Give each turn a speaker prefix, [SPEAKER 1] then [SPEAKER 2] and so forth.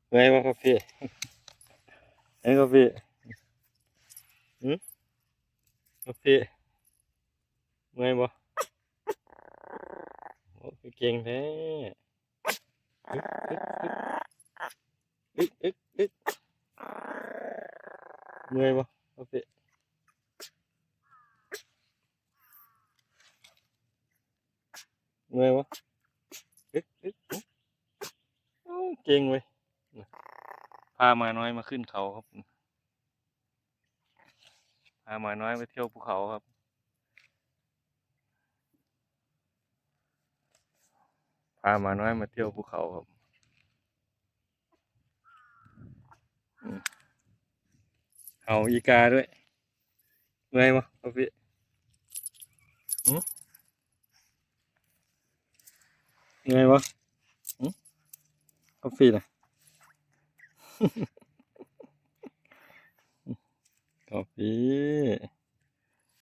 [SPEAKER 1] เมื่อยบ่ครับพี่เอ้ยครับพี่หืมครับพี่เมื่อยบ่โอ้คือเก่งแท้อึ๊กอึ๊กอึ๊กอึ๊กเมื่อยบ่ครับพี่เมื่อยบ่อึ๊กอึ๊กอึ๊กโอ้เก่งเว้ยพาหมาน้อยมาขึ้นเขาครับพาหมาน้อยไปเที่ยวภูเขาครับพาหมาน้อยมาเที่ยวภูเขาครับอืมเอาอีกาด้วยเมื่อยบ่ครับพี่หืมเมื่อยบ่หืมครับพี่น่ะครับพี่